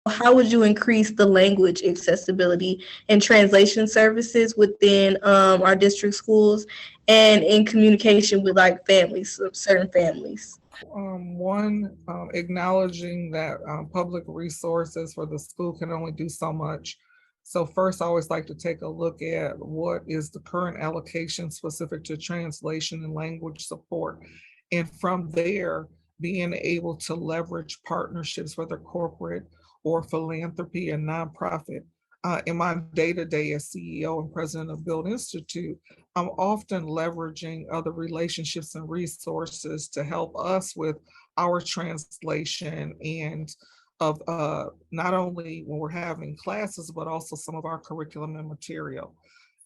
How would you increase the language accessibility and translation services within our district schools and in communication with like families, certain families? One, acknowledging that public resources for the school can only do so much. So first, I always like to take a look at what is the current allocation specific to translation and language support. And from there, being able to leverage partnerships, whether corporate or philanthropy and nonprofit. In my day-to-day as CEO and president of Build Institute, I'm often leveraging other relationships and resources to help us with our translation and of not only when we're having classes, but also some of our curriculum and material.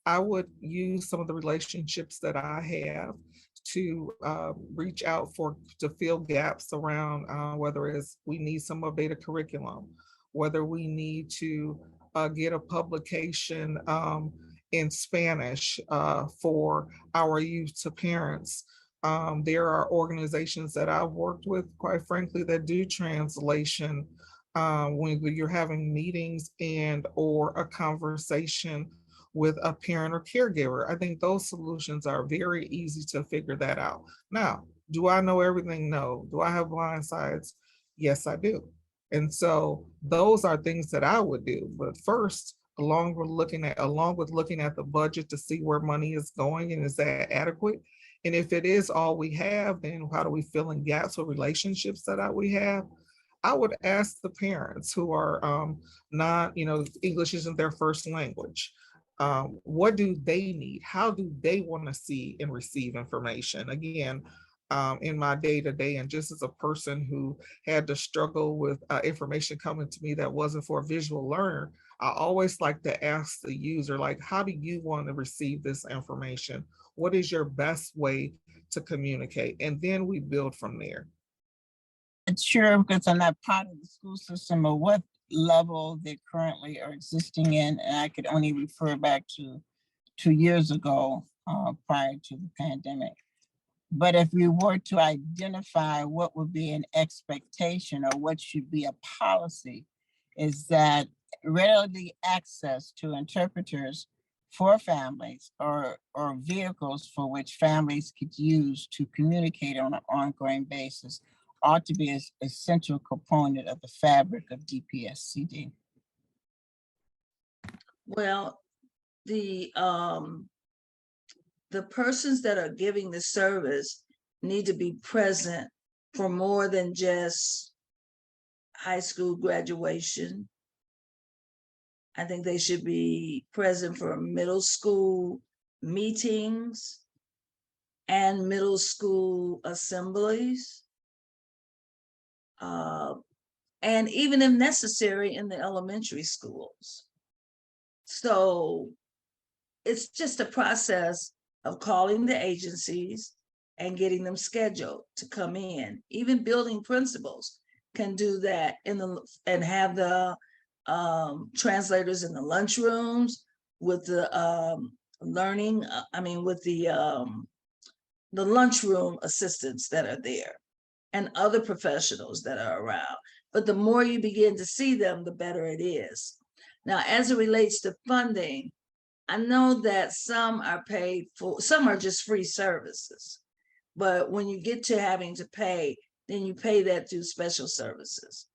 I would use some of the relationships that I have to reach out for to fill gaps around whether it's we need some updated curriculum, whether we need to get a publication in Spanish for our youth to parents. There are organizations that I've worked with, quite frankly, that do translation when you're having meetings and or a conversation with a parent or caregiver. I think those solutions are very easy to figure that out. Now, do I know everything? No. Do I have blind sides? Yes, I do. And so those are things that I would do. But first, along with looking at the budget to see where money is going and is that adequate. And if it is all we have, then how do we fill in gaps with relationships that we have? I would ask the parents who are not, English isn't their first language. What do they need? How do they want to see and receive information? Again, in my day to day, and just as a person who had to struggle with information coming to me that wasn't for a visual learner, I always like to ask the user, like, how do you want to receive this information? What is your best way to communicate? And then we build from there. Sure, because I'm not part of the school system or what level they currently are existing in, and I could only refer back to 2 years ago prior to the pandemic. But if we were to identify what would be an expectation or what should be a policy, is that readily access to interpreters for families or vehicles for which families could use to communicate on an ongoing basis ought to be an essential component of the fabric of DPSCD. Well, the persons that are giving the service need to be present for more than just high school graduation. I think they should be present for middle school meetings and middle school assemblies. And even if necessary in the elementary schools. So it's just a process of calling the agencies and getting them scheduled to come in. Even building principals can do that and have the translators in the lunchrooms with the the lunchroom assistants that are there and other professionals that are around. But the more you begin to see them, the better it is. Now, as it relates to funding, I know that some are paid for, some are just free services. But when you get to having to pay, then you pay that through special services.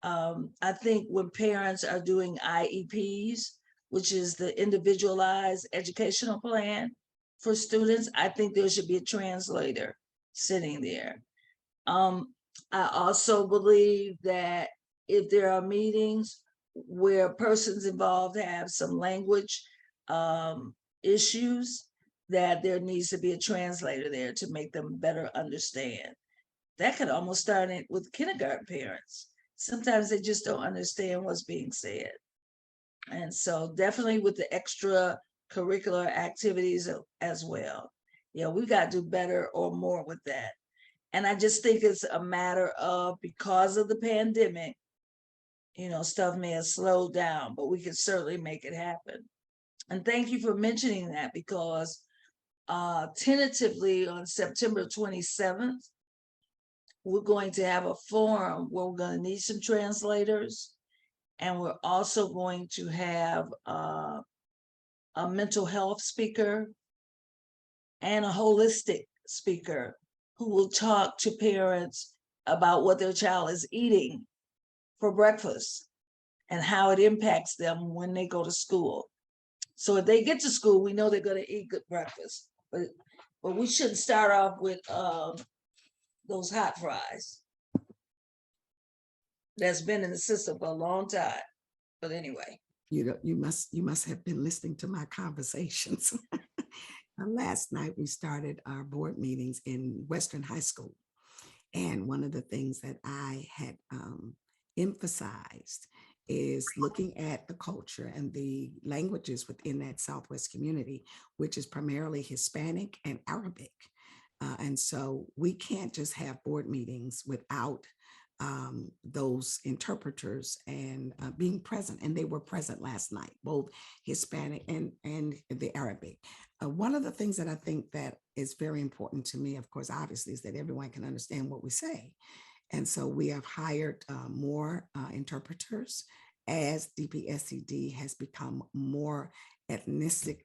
I think when parents are doing IEPs, which is the individualized educational plan for students, I think there should be a translator sitting there. I also believe that if there are meetings where persons involved have some language issues, that there needs to be a translator there to make them better understand. That could almost start with kindergarten parents. Sometimes they just don't understand what's being said. And so definitely with the extra curricular activities as well. Yeah, we got to do better or more with that. And I just think it's a matter of, because of the pandemic, stuff may have slowed down, but we can certainly make it happen. And thank you for mentioning that, because tentatively on September 27th, we're going to have a forum where we're going to need some translators. And we're also going to have a mental health speaker and a holistic speaker who will talk to parents about what their child is eating for breakfast and how it impacts them when they go to school. So if they get to school, we know they're going to eat good breakfast, but we shouldn't start off with those hot fries. That's been in the system for a long time. But anyway. You know, you must have been listening to my conversations. Last night we started our board meetings in Western High School. And one of the things that I had emphasized is looking at the culture and the languages within that Southwest community, which is primarily Hispanic and Arabic. And so we can't just have board meetings without those interpreters and being present. And they were present last night, both Hispanic and the Arabic. One of the things that I think that is very important to me, of course, obviously, is that everyone can understand what we say. And so we have hired more interpreters as DPSCD has become more ethnically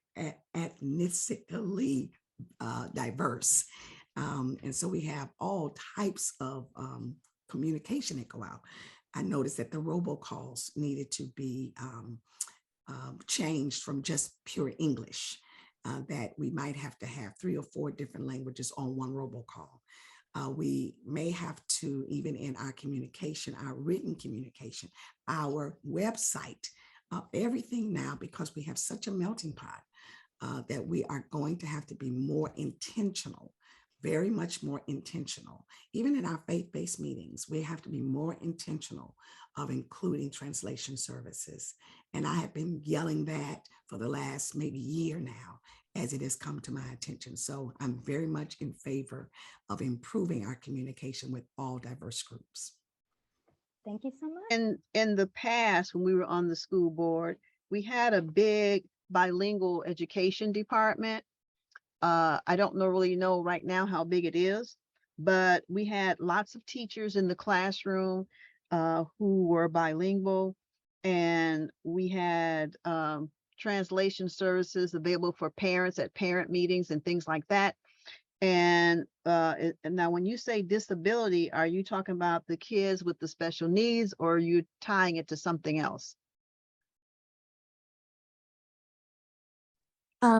diverse. And so we have all types of communication that go out. I noticed that the robocalls needed to be changed from just pure English, that we might have to have 3 or 4 different languages on one robocall. We may have to, even in our communication, our written communication, our website, everything now, because we have such a melting pot, that we are going to have to be more intentional, very much more intentional. Even in our faith-based meetings, we have to be more intentional of including translation services. And I have been yelling that for the last maybe year now, as it has come to my attention. So I'm very much in favor of improving our communication with all diverse groups. Thank you so much. In the past, when we were on the school board, we had a big bilingual education department. I don't really know right now how big it is, but we had lots of teachers in the classroom who were bilingual, and we had translation services available for parents at parent meetings and things like that. And now when you say disability, are you talking about the kids with the special needs, or are you tying it to something else?